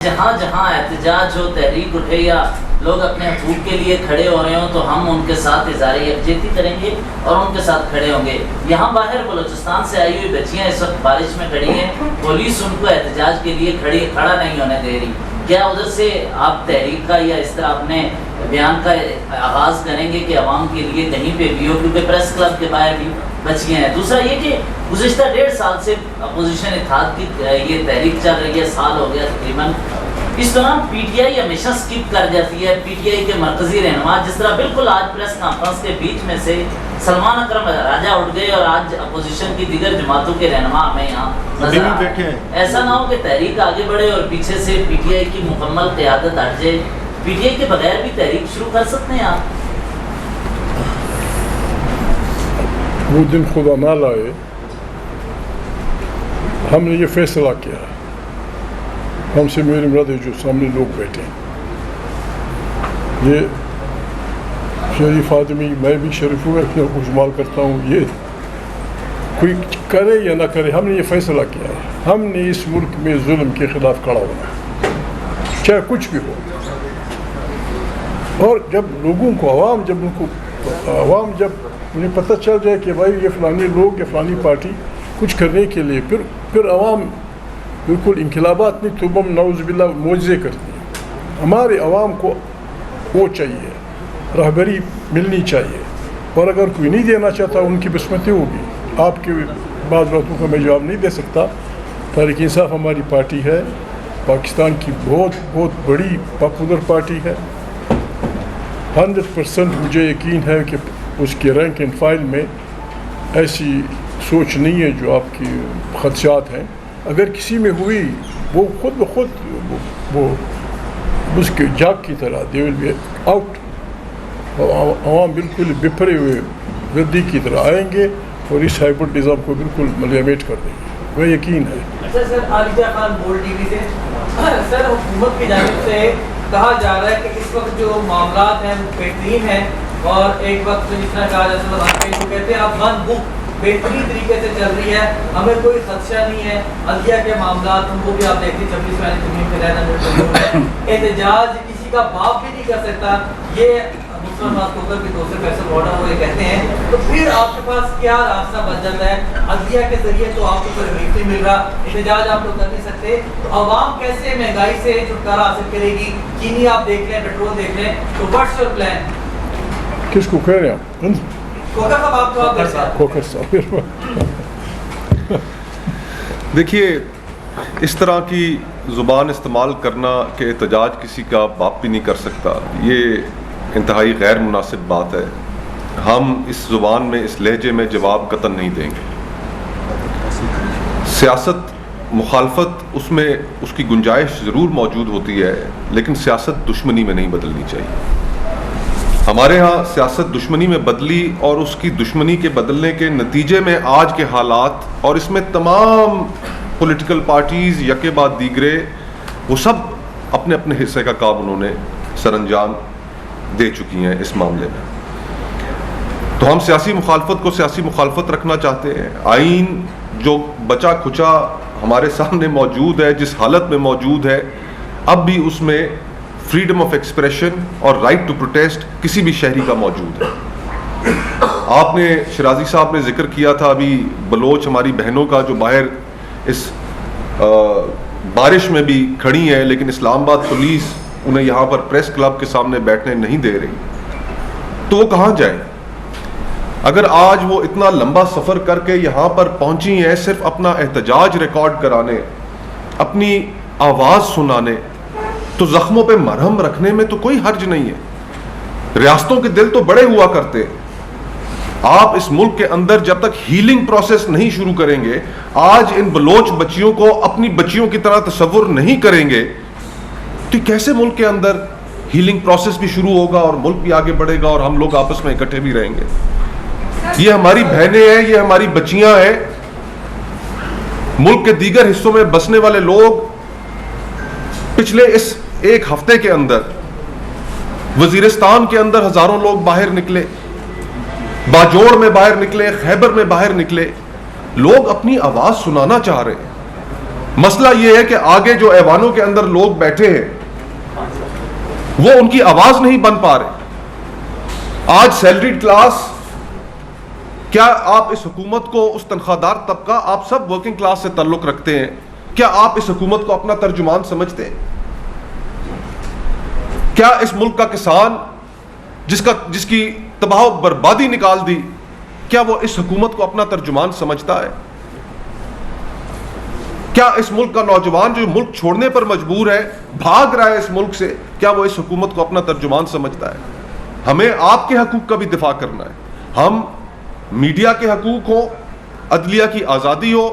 جہاں جہاں احتجاج ہو، تحریک اٹھے یا لوگ اپنے حقوق کے لیے کھڑے ہو رہے ہوں تو ہم ان کے ساتھ اظہار یکجہتی کریں گے اور ان کے ساتھ کھڑے ہوں گے۔ یہاں باہر بلوچستان سے آئی ہوئی بچیاں اس وقت بارش میں کھڑی ہیں، پولیس ان کو احتجاج کے لیے کھڑا نہیں ہونے دے رہی۔ کیا ادھر سے آپ تحریک کا یا اس طرح اپنے بیان کا آغاز کریں گے کہ عوام کے لیے کہیں پہ بھی ہو، کیونکہ پریس کلب کے باہر بھی بچیاں ہیں؟ دوسرا یہ کہ گزشتہ 1.5 سال سے اپوزیشن اتحاد کی یہ تحریک چل رہی ہے، سال ہو گیا تقریباً، اس دوران پی ٹی آئی ہمیشہ اسکپ کر جاتی ہے۔ پی ٹی آئی کے مرکزی رہنما جس طرح بالکل آج پریس کانفرنس کے بیچ میں سے سلمان اکرم راجہ اٹھ گئے اور آج اپوزیشن کی دیگر جماعتوں کے رہنما ہمیں یہاں نظر آ رہے ہیں، ایسا نہ ہو کہ تحریک آگے بڑھے اور پیچھے سے پی ٹی آئی کی مکمل قیادت ہٹ جائے۔ پی ٹی آئی کے بغیر بھی تحریک شروع کر سکتے ہیں آپ؟ وہ دن خدا نہ لائے، ہم نے یہ فیصلہ کیا ہے، ہم سے میرے مرد جو سامنے لوگ بیٹھے ہیں، یہ شریف آدمی، میں بھی شریف ہوں، اپنے کو شمال کرتا ہوں، یہ کوئی کرے یا نہ کرے، ہم نے یہ فیصلہ کیا ہے، ہم نے اس ملک میں ظلم کے خلاف کھڑا ہونا ہے، چاہے کچھ بھی ہو۔ اور جب لوگوں کو عوام جب انہیں پتہ چل جائے کہ بھائی یہ فلانی لوگ یا فلانی پارٹی کچھ کرنے کے لیے، پھر عوام بالکل انقلابات نہیں تو بم نعوذ باللہ معجزے کرتی ہیں۔ ہمارے عوام کو وہ چاہیے، رہبری ملنی چاہیے، اور اگر کوئی نہیں دینا چاہتا ان کی بسمتی ہوگی۔ آپ کی بعض باتوں کا میں جواب نہیں دے سکتا۔ تحریک انصاف ہماری پارٹی ہے، پاکستان کی بہت بڑی پاپولر پارٹی ہے، 100% مجھے یقین ہے کہ اس کے رینک اینڈ فائل میں ایسی سوچ نہیں ہے جو آپ کی خدشات ہیں۔ اگر کسی میں ہوئی وہ خود بخود وہ اس کے جاگ کی طرح دے ول بی آؤٹ، عوام بالکل بپھرے ہوئے گدی کی طرح آئیں گے اور اس ہائبرڈ نظام کو بالکل ملیمیٹ کر دیں گے، وہ یقین ہے۔ سر عالیہ خان بول ٹی وی سے، سر حکومت کی جانب سے کہا جا رہا ہے کہ اس وقت جو معاملات ہیں وہ بہترین ہیں، اور ایک وقت جس طرح کہا جاتا ہے وہ کہتے ہیں اب 1 بک بہترین طریقے سے چل رہی ہے، ہمیں کوئی خدشہ نہیں ہے۔ عدلیہ کے معاملات ان کو بھی آپ دیکھیں 26 والی زمین پہ رہنا، احتجاج کسی کا باپ بھی نہیں کر سکتا، یہ مسلم کوکر کے دوسرے فیصل آرڈر وہ یہ کہتے ہیں، تو پھر آپ کے پاس کیا راستہ بن جاتا ہے؟ عدلیہ کے ذریعے تو آپ کو کوئی ریلیف نہیں مل رہا، احتجاج آپ لوگ کر نہیں سکتے، تو عوام کیسے مہنگائی سے چھٹکارا حاصل کرے گی؟ چینی آپ دیکھ لیں، پیٹرول دیکھ لیں، تو واٹس یور پلان؟ کس کو کہہ رہے ہیں کوکر صاحب؟ آپ کو کوکر صاحب دیکھیے، اس طرح کی زبان استعمال کرنا کہ احتجاج کسی کا باپ بھی نہیں کر سکتا، یہ انتہائی غیر مناسب بات ہے۔ ہم اس زبان میں، اس لہجے میں جواب قطعاً نہیں دیں گے۔ سیاست مخالفت اس میں اس کی گنجائش ضرور موجود ہوتی ہے، لیکن سیاست دشمنی میں نہیں بدلنی چاہیے۔ ہمارے ہاں سیاست دشمنی میں بدلی، اور اس کی دشمنی کے بدلنے کے نتیجے میں آج کے حالات، اور اس میں تمام پولیٹیکل پارٹیز یکے بعد دیگرے وہ سب اپنے اپنے حصے کا کام انہوں نے سر انجام دے چکی ہیں اس معاملے میں۔ تو ہم سیاسی مخالفت کو سیاسی مخالفت رکھنا چاہتے ہیں۔ آئین جو بچا کھچا ہمارے سامنے موجود ہے، جس حالت میں موجود ہے، اب بھی اس میں فریڈم آف ایکسپریشن اور رائٹ ٹو پروٹیسٹ کسی بھی شہری کا موجود ہے۔ آپ نے، شرازی صاحب نے ذکر کیا تھا ابھی بلوچ ہماری بہنوں کا جو باہر اس بارش میں بھی کھڑی ہیں، لیکن اسلام آباد پولیس انہیں یہاں پر پریس کلب کے سامنے بیٹھنے نہیں دے رہی، تو وہ کہاں جائیں؟ اگر آج وہ اتنا لمبا سفر کر کے یہاں پر پہنچی ہیں صرف اپنا احتجاج ریکارڈ کرانے، اپنی آواز سنانے، تو زخموں پہ مرہم رکھنے میں تو کوئی حرج نہیں ہے۔ ریاستوں کے دل تو بڑے ہوا کرتے، آپ اس ملک کے اندر جب تک ہیلنگ پروسیس نہیں شروع کریں گے، آج ان بلوچ بچیوں کو اپنی بچیوں کی طرح تصور نہیں کریں گے، تو کیسے ملک کے اندر ہیلنگ پروسیس بھی شروع ہوگا اور ملک بھی آگے بڑھے گا اور ہم لوگ آپس میں اکٹھے بھی رہیں گے؟ یہ ہماری بہنیں ہیں، یہ ہماری بچیاں ہیں۔ ملک کے دیگر حصوں میں بسنے والے لوگ پچھلے اس 1 ہفتے کے اندر وزیرستان کے اندر ہزاروں لوگ باہر نکلے، باجوڑ میں باہر نکلے، خیبر میں باہر نکلے، لوگ اپنی آواز سنانا چاہ رہے ہیں۔ مسئلہ یہ ہے کہ آگے جو ایوانوں کے اندر لوگ بیٹھے ہیں وہ ان کی آواز نہیں بن پا رہے. آج سیلریڈ کلاس، کیا آپ اس حکومت کو، اس تنخواہ دار طبقہ، آپ سب ورکنگ کلاس سے تعلق رکھتے ہیں، کیا آپ اس حکومت کو اپنا ترجمان سمجھتے ہیں؟ کیا اس ملک کا کسان جس کی تباہ و بربادی نکال دی، کیا وہ اس حکومت کو اپنا ترجمان سمجھتا ہے؟ کیا اس ملک کا نوجوان جو ملک چھوڑنے پر مجبور ہے، بھاگ رہا ہے اس ملک سے، کیا وہ اس حکومت کو اپنا ترجمان سمجھتا ہے؟ ہمیں آپ کے حقوق کا بھی دفاع کرنا ہے. ہم میڈیا کے حقوق ہوں، عدلیہ کی آزادی ہو،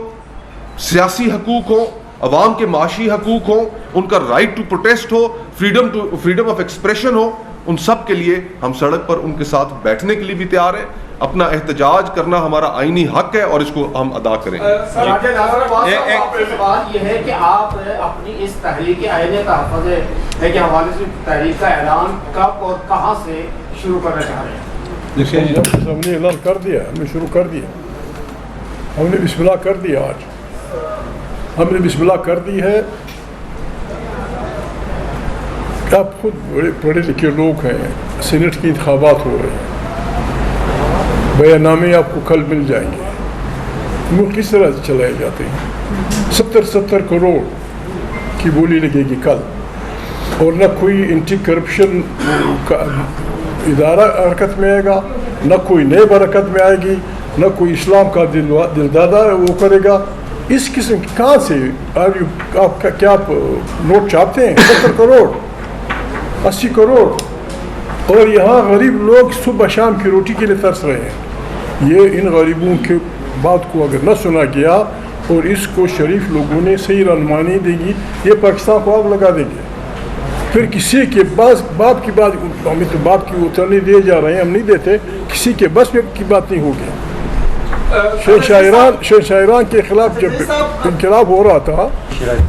سیاسی حقوق ہوں، عوام کے معاشی حقوق ہوں، ان کا رائٹ ٹو پروٹیسٹ ہو، فریڈم آف ایکسپریشن ہو، ان سب کے لیے ہم سڑک پر ان کے ساتھ بیٹھنے کے لیے بھی تیار ہیں. اپنا احتجاج کرنا ہمارا آئینی حق ہے اور اس کو ہم ادا کریں گے. ایک سوال یہ ہے کہ آپ اپنی اس تحریک آئین تحفظ کے حوالے سے تحریک کا اعلان کب اور کہاں سے شروع کرنا چاہ رہے ہیں؟ ہم نے اعلان کر دیا، ہم نے شروع کر دیا، ہم نے بسم اللہ کر دیا. آج ہم نے بسم اللہ کر دی ہے. آپ خود بڑے پڑھے لکھے لوگ ہیں، سینٹ کی انتخابات ہو رہے ہیں، بیان نامے آپ کو کل مل جائیں گے. ملک کس طرح سے چلائے جاتے ہیں. 70 کروڑ کی بولی لگے گی کل، اور نہ کوئی اینٹی کرپشن کا ادارہ حرکت میں آئے گا، نہ کوئی نئے برکت میں آئے گی، نہ کوئی اسلام کا دلدادہ وہ کرے گا. اس قسم کی کہاں سے آپ کیا نوٹ چھاپتے ہیں؟ 70 کروڑ 80 کروڑ، اور یہاں غریب لوگ صبح شام کی روٹی کے لیے ترس رہے ہیں. یہ ان غریبوں کی بات کو اگر نہ سنا گیا اور اس کو شریف لوگوں نے صحیح رہنمائی دے گی، یہ پاکستان کو آگ لگا دیں گے. پھر کسی کے باپ کی بات، ہمیں تو باپ کی اترنے دے جا رہے ہیں، ہم نہیں دیتے. کسی کے بس میں کی بات نہیں ہوگی. شہنشاہ ایران کے خلاف جب انقلاب ہو رہا تھا،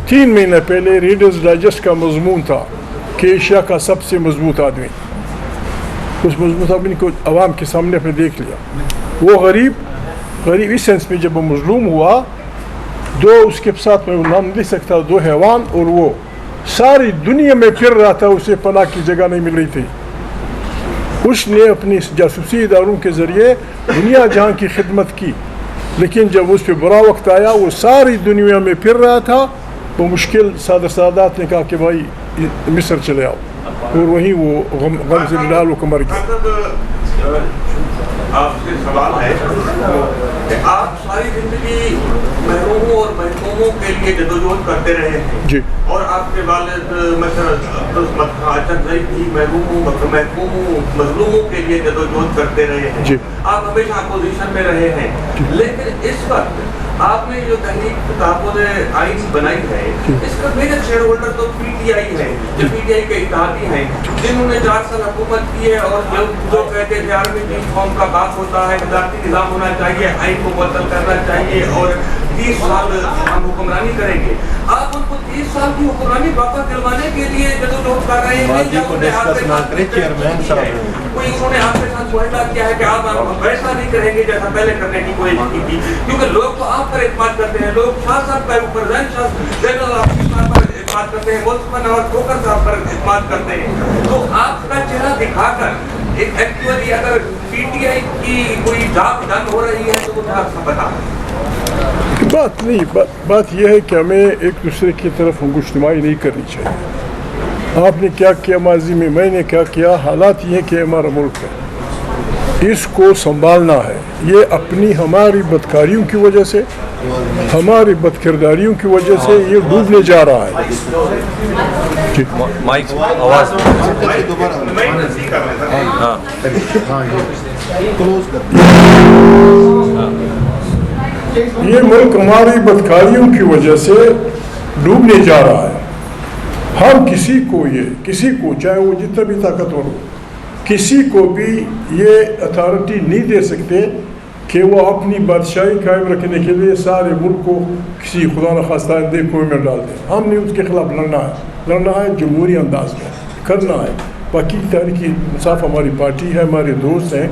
3 مہینے پہلے ریڈرز ڈائجسٹ کا مضمون تھا کہ ایشیا کا سب سے مضبوط آدمی. اس مضبوط آدمی کو عوام کے سامنے اپنے دیکھ لیا. وہ غریب اس سینس میں جب وہ مظلوم ہوا، اس کے ساتھ میں نام نہیں لکھ سکتا، 2 حیوان، اور وہ ساری دنیا میں پھر رہا تھا، اسے پناہ کی جگہ نہیں مل رہی تھی. اس نے اپنی جاسوسی اداروں کے ذریعے دنیا جہاں کی خدمت کی، لیکن جب اس پہ برا وقت آیا وہ ساری دنیا میں پھر رہا تھا. وہ مشکل سادات نے کہا کہ بھائی مصر چلے آؤ، اور وہیں وہ غم سے ڈال وہ مر گیا. آپ سے سوال ہے کہ آپ ساری زندگی محروموں اور محکوموں کے لیے جدوجہد کرتے رہے ہیں جی، اور آپ کے والد محروموں مظلوموں کے لیے جدوجہد کرتے رہے ہیں. آپ ہمیشہ اپوزیشن میں رہے ہیں، لیکن اس وقت آپ نے جو تحریک تحفظ آئین بنائی ہے، اس کا میجر شیئر ہولڈر تو پی ٹی آئی ہے، جو پی ٹی آئی کے اتحادی ہیں، جنہوں نے 4 سال حکومت کی ہے، اور جو کہتے تھے آرمی چیف قوم کا بات ہوتا ہے، وزارتی نظام ہونا چاہیے، آئین کو معطل کرنا چاہیے، اور 30 سال ہم حکمرانی کریں گے. آپ ان کو 30 سال کی حکمرانی واپس دلوانے کے لیے جدوجہد کر رہے ہیں. کوئی انہوں نے آپ کے ساتھ معاہدہ کیا ہے کہ آپ ویسا نہیں کریں گے جیسا پہلے کرنے کی کوشش کی تھی؟ کیونکہ لوگ تو آپ پر اعتماد کرتے ہیں، لوگ شاہ صاحب پر اعتماد کرتے ہیں، مصطفیٰ نواز کھوکھر صاحب پر اعتماد کرتے ہیں. تو آپ کا چہرہ دکھا کر ایکچولی اگر پی ٹی آئی کی کوئی جاب ڈن ہو رہی ہے تو مجھے آپ سے بتا. بات نہیں، بات یہ ہے کہ ہمیں ایک دوسرے کی طرف گشتمائی نہیں کرنی چاہیے. آپ نے کیا کیا ماضی میں نے کیا کیا. حالات یہ کہ ہمارا ملک ہے، اس کو سنبھالنا ہے. یہ اپنی ہماری بدکاریوں کی وجہ سے، ہماری بد کرداریوں کی وجہ سے یہ ڈوبنے جا رہا ہے. یہ ملک ہماری بدکاریوں کی وجہ سے ڈوبنے جا رہا ہے. ہم کسی کو چاہے وہ جتنا بھی طاقتور ہو، کسی کو بھی یہ اتھارٹی نہیں دے سکتے کہ وہ اپنی بادشاہی قائم رکھنے کے لیے سارے ملک کو کسی خدا نخواستہ کنویں میں ڈال دیں. ہم نے اس کے خلاف لڑنا ہے جمہوری انداز میں کرنا ہے. باقی تحریک انصاف ہماری پارٹی ہے، ہمارے دوست ہیں،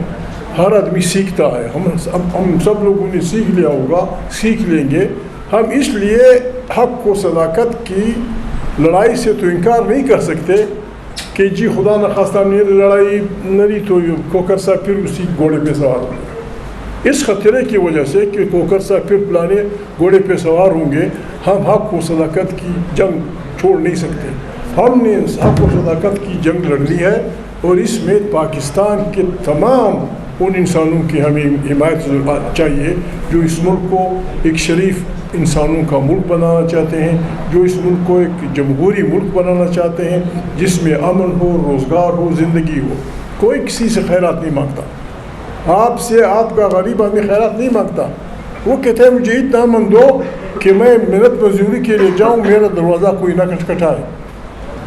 ہر آدمی سیکھتا ہے. ہم سب لوگوں نے سیکھ لیا ہوگا، سیکھ لیں گے. ہم اس لیے حق و صداقت کی لڑائی سے تو انکار نہیں کر سکتے کہ جی خدا نخواستہ لڑائی نری تو کوکر صاحب پھر اسی گھوڑے پہ سوار ہوں گے. اس خطرے کی وجہ سے کہ کوکر صاحب پھر پلانے گھوڑے پہ سوار ہوں گے ہم حق و صداقت کی جنگ چھوڑ نہیں سکتے. ہم نے حق و صداقت کی جنگ لڑنی ہے اور اس میں پاکستان کے تمام ان انسانوں کی ہمیں حمایت چاہیے جو اس ملک کو ایک شریف انسانوں کا ملک بنانا چاہتے ہیں, جو اس ملک کو ایک جمہوری ملک بنانا چاہتے ہیں جس میں امن ہو, روزگار ہو, زندگی ہو. کوئی کسی سے خیرات نہیں مانگتا. آپ سے آپ کا غریب آدمی خیرات نہیں مانگتا. وہ کہتے ہیں مجھے اتنا من دو کہ میں محنت مزدوری کے لیے جاؤں, میرا دروازہ کوئی نہ کھٹکھٹائے,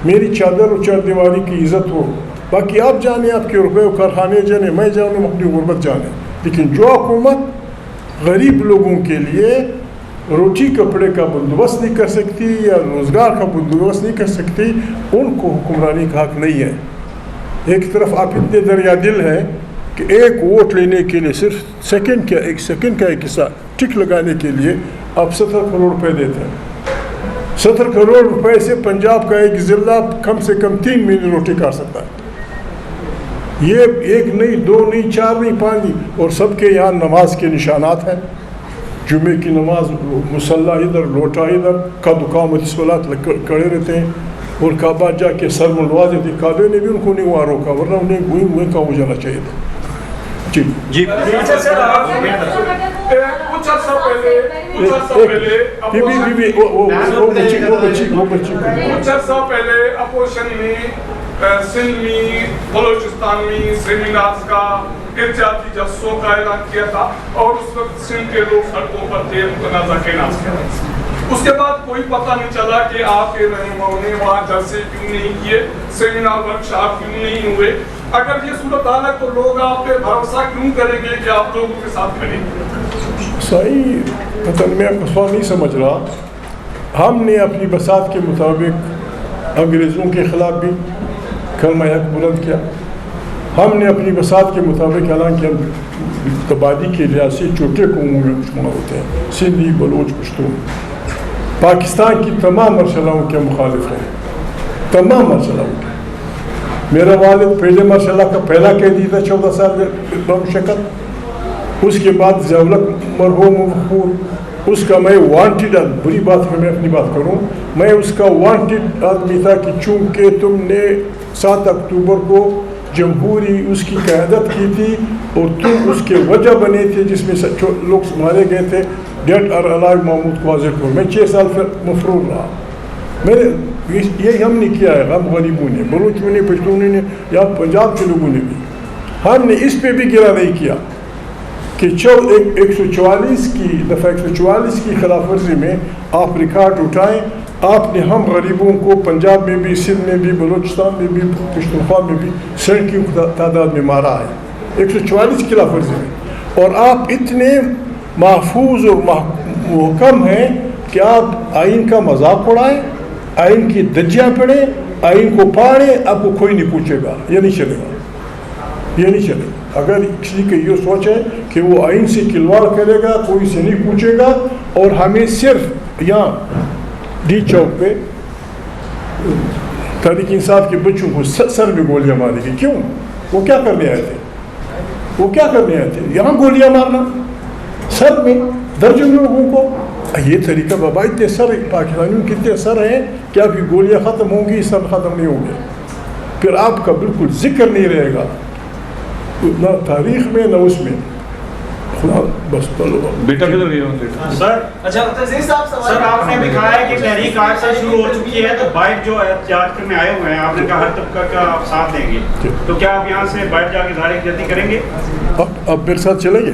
میری چادر اور چار دیواری کی عزت ہو. باقی آپ جانے آپ کے روپے و کارخانے جانے, میں جاؤں اپنی غربت جانے. لیکن جو حکومت غریب لوگوں کے لیے روٹی کپڑے کا بندوبست نہیں کر سکتی یا روزگار کا بندوبست نہیں کر سکتی, ان کو حکمرانی کا حق نہیں ہے. ایک طرف آپ اتنے دریا دل ہیں کہ ایک ووٹ لینے کے لیے صرف ایک سیکنڈ کا ایک حصہ ٹک لگانے کے لیے آپ 70 کروڑ روپے دیتے ہیں. 70 کروڑ روپے سے پنجاب کا ایک ضلع کم سے کم 3 مہینے روٹی کاٹ سکتا ہے. یہ ایک نہیں, 2 نہیں, 4 نہیں, 5 نہیں. اور سب کے یہاں نماز کے نشانات ہیں. جمعے کی نماز مصلی ادھر, لوٹا ادھر, قامت الصلاۃ کھڑے رہتے ہیں اور کعبہ جا کے سر منڈوا دیتے. کعبے نے بھی ان کو نہیں وہاں روکا, ورنہ انہیں وہیں کا ہو جانا چاہیے تھا. جی جی کچھ عرصہ پہلے اپوزیشن میں سندھ میں بلوچستان میں سیمینارز کا ارتجاجی جلسوں کا اعلان کیا تھا اور اس وقت سندھ کے لوگ سڑکوں پر تھے, متنازع کے ناز کر رہے تھے. اس کے بعد کوئی پتہ نہیں چلا کہ آپ کے رہنماؤں نے وہاں جلسے کیوں نہیں کیے, سیمینار ورکشاپ کیوں نہیں ہوئے. اگر یہ صورتحال ہے تو لوگ آپ پہ بھروسہ کیوں کریں گے کہ آپ لوگوں کے ساتھ کریں گے؟ صحیح پتن میں مسئلہ نہیں سمجھ رہا. ہم نے اپنی بساط کے مطابق انگریزوں کے خلاف بھی کلمہ حق بلند کیا. ہم نے اپنی بساط کے مطابق اعلان کیا تبادی کے لحاظ سے چھوٹے قوموں میں شمار ہوتے ہیں, سندھی, بلوچ, پشتون. پاکستان کی تمام مرحلوں کے مخالف ہیں, تمام مرحلوں کے. میرا والد پہلے مرحلہ کا پہلا قیدی تھا 14 سال بمشقت. اس کے بعد ضیاءالحق مرحوم مغفور, اس کا میں وانٹیڈ, بری بات ہے میں اپنی بات کروں, میں اس کا وانٹیڈ آدمی تھا کہ چونکہ تم نے 7 اکتوبر کو جمہوری اس کی قیادت کی تھی اور تم اس کے وجہ بنے تھے جس میں لوگ مارے گئے تھے, ڈیٹ اور علائے محمود کو حاضر کرو. میں 6 سال مفرور رہا. میں نے یہی ہم نے کیا ہے, ہم غریبوں نے, بلوچوں نے, پشتونوں نے یا پنجاب کے لوگوں نے بھی. ہم نے اس پہ بھی گرا نہیں کیا کہ 144 کی دفعہ 144 کی خلاف ورزی میں آپ ریکارڈ اٹھائیں. آپ نے ہم غریبوں کو پنجاب میں بھی, سندھ میں بھی, بلوچستان میں بھی, پشتونخوا میں بھی سینٹ کی تعداد میں مارا ہے 144 کی خلاف ورزی میں. اور آپ اتنے محفوظ اور محکم ہیں کہ آپ آئین کا مذاق اڑائیں, آئین کی دجیاں پڑھیں, آئین کو پاڑیں, آپ کو کوئی نہیں پوچھے گا. یہ نہیں چلے گا, یہ نہیں چلے گا. اگر کسی کی یہ سوچ ہے کہ وہ آئین سے کھلواڑ کرے گا, کوئی سے نہیں پوچھے گا, اور ہمیں صرف یہاں ڈی چوک پہ تحریک انصاف کے بچوں کو سر میں گولیاں مارے گی. کیوں؟ وہ کیا کرنے آئے تھے؟ وہ کیا کرنے آئے تھے؟ یہاں گولیاں مارنا سر میں درجنوں لوگوں کو. یہ طریقہ بابا, اتنے سر پاکستانیوں کے اتنے سر ہیں کہ آپ کی گولیاں ختم ہوں گی, سر ختم نہیں ہوں گے. پھر آپ کا بالکل ذکر نہیں رہے گا, نہ تاریخ میں نہ اس میں. بس بیٹا کدھر گیا سر؟ اچھا سر, آپ نے بھی کہا ہے کہ تحریک آج سے شروع ہو چکی ہے, تو بائٹ جو احتجاج کرنے آئے ہوئے ہیں, آپ نے کہا ہر طبقہ کا آپ ساتھ دیں گے, تو کیا آپ یہاں سے بائٹ جا کے اظہار یکجہتی کریں گے؟ اب میرے ساتھ چلیں گے؟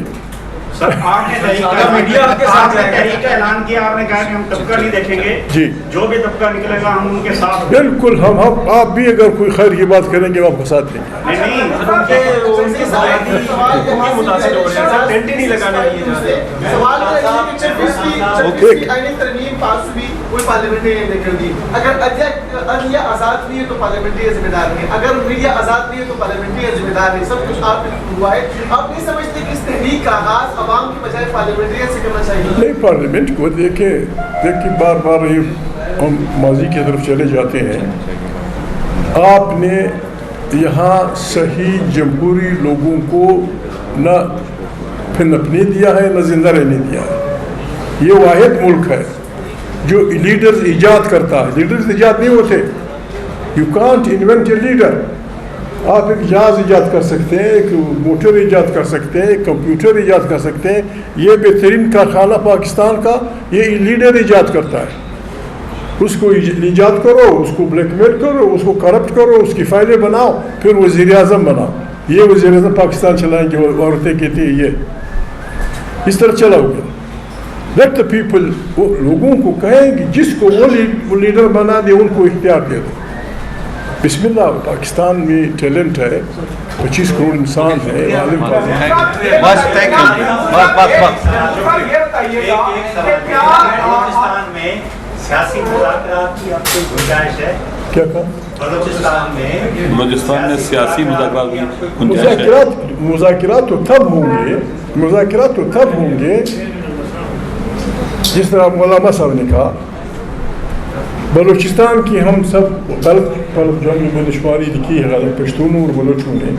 سر آپ نے تحریک کا اعلان کیا, آپ نے کہا کہ ہم طبقہ نہیں دیکھیں گے, جی جو بھی طبقہ نکلے گا ہم ان کے ساتھ. بالکل, ہم آپ بھی اگر کوئی خیر کی بات کریں گے آپ کو ساتھ دیں گے. کوئی پارلیمنٹری نے کر دی. اگر عدلیہ آزاد نہیں ہے تو پارلیمنٹری ذمہ دار نہیں ہے, اگر میڈیا آزاد نہیں ہے تو پارلیمنٹری ذمہ دار نہیں. سب کچھ آپ نے ہوا ہے. آپ نہیں سمجھتے کہ اس تحریک کا آغاز عوام کی بجائے پارلیمنٹری سے کرنا چاہیے؟ نہیں, پارلیمنٹ کو دیکھیں بار بار ہم ماضی کی طرف چلے جاتے ہیں. آپ نے یہاں صحیح جمہوری لوگوں کو نہ پھنپنے دیا ہے نہ زندہ رہنے دیا ہے. یہ واحد ملک ہے جو لیڈرز ایجاد کرتا ہے. لیڈرز ایجاد نہیں ہوتے. You can't invent a leader. آپ ایک جہاز ایجاد کر سکتے ہیں, ایک موٹر ایجاد کر سکتے ہیں, ایک کمپیوٹر ایجاد کر سکتے ہیں. یہ بہترین کارخانہ پاکستان کا یہ لیڈر ایجاد کرتا ہے. اس کو ایجاد کرو, اس کو بلیک میل کرو, اس کو کرپٹ کرو, اس کی فائلیں بناؤ, پھر وزیر اعظم بناؤ. یہ وزیر اعظم پاکستان چلائیں گے. عورتیں کہتی ہیں یہ اس طرح چلاؤ گے. لیٹ دا پیپل, وہ لوگوں کو کہیں کہ جس کو وہ لیڈر بنا دے ان کو اختیار دے دو. بسم اللہ. پاکستان میں ٹیلنٹ ہے, 25 کروڑ انسان ہے. سیاسی مذاکرات کی آپ کو گنجائش ہے؟ کیا کہا؟ بلوچستان میں سیاسی مذاکرات کی گنجائش ہے. مذاکرات تو تب ہوں گے جس طرح مولانا صاحب نے کہا. بلوچستان کی ہم سب غلط جو ہم نے شماری لکھی ہے غلط پشتونوں اور بلوچوں نے,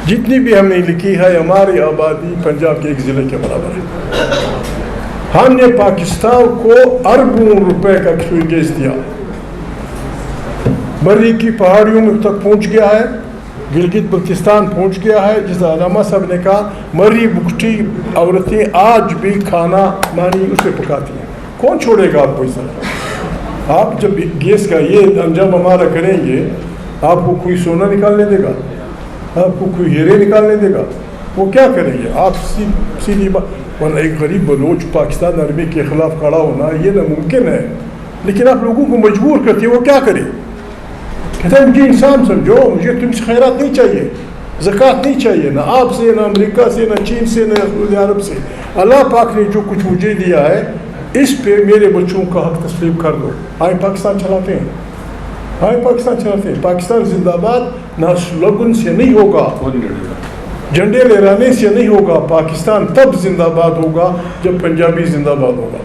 جتنی بھی ہم نے لکھی ہے, ہماری آبادی پنجاب کے ایک ضلع کے برابر ہے. ہم نے پاکستان کو اربوں روپے کا گیس دیا. مری کی پہاڑیوں میں تک پہنچ گیا ہے, گلگت بلتستان پہنچ گیا ہے. جس علامہ صاحب نے کہا مری بکٹی عورتیں آج بھی کھانا مانی اسے پکاتی ہیں. کون چھوڑے گا آپ کو اس طرح؟ آپ جب گیس کا یہ انجام ہمارا کریں گے, آپ کو کوئی سونا نکالنے دے گا, آپ کو کوئی ہیرے نکالنے دے گا؟ وہ کیا کریں گے؟ آپ سیدھی بات. ورنہ ایک غریب بلوچ پاکستان آرمی کے خلاف کھڑا ہونا یہ ناممکن ہے, لیکن آپ لوگوں کو مجبور کرتے ہیں. وہ کیا کرے؟ کہتے ہیں مجھے انسان سمجھو, مجھے تم سے خیرات نہیں چاہیے, زکوٰۃ نہیں چاہیے, نہ آپ سے, نہ امریکہ سے, نہ چین سے, نہ سعودی عرب سے. اللہ پاک نے جو کچھ مجھے دیا ہے اس پہ میرے بچوں کا حق تسلیم کر دو. آئیں پاکستان چلاتے ہیں, پاکستان چلاتے ہیں. پاکستان زندہ باد نہ سلوگن سے نہیں ہوگا, جھنڈے لہرانے سے نہیں ہوگا. پاکستان تب زندہ باد ہوگا جب پنجابی زندہ باد ہوگا.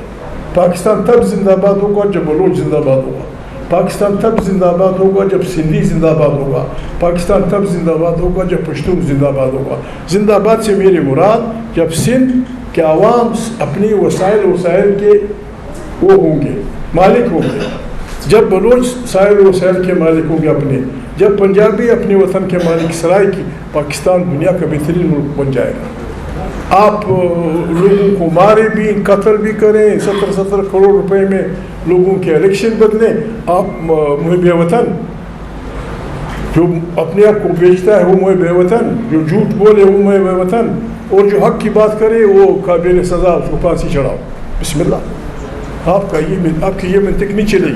پاکستان تب زندہ باد ہوگا جب بلوچ زندہ باد ہوگا. پاکستان تب زندہ باد ہوگا جب سندھی زندہ باد ہوگا. پاکستان تب زندہ باد ہوگا جب پشتون زندہ باد ہوگا. زندہ باد سے میری مراد جب سندھ کے عوام اپنی وسائل کے وہ ہوں گے, مالک ہوں گے. جب بلوچ وسائل کے مالک ہوں گے اپنے, جب پنجابی اپنے وطن کے مالک سرائے کی, پاکستان دنیا کا بہترین ملک بن جائے گا. آپ لوگوں کو مارے بھی, قتل بھی کریں, 70 کروڑ روپے میں لوگوں کے الیکشن بدلیں. آپ محب وطن, جو اپنے آپ کو بیچتا ہے وہ محب وطن, جو جھوٹ بولے وہ محب وطن, اور جو حق کی بات کرے وہ قابل سزا, اس کو پھانسی چڑھاؤ. بسم اللہ. آپ کی یہ منطق نہیں چلے گی.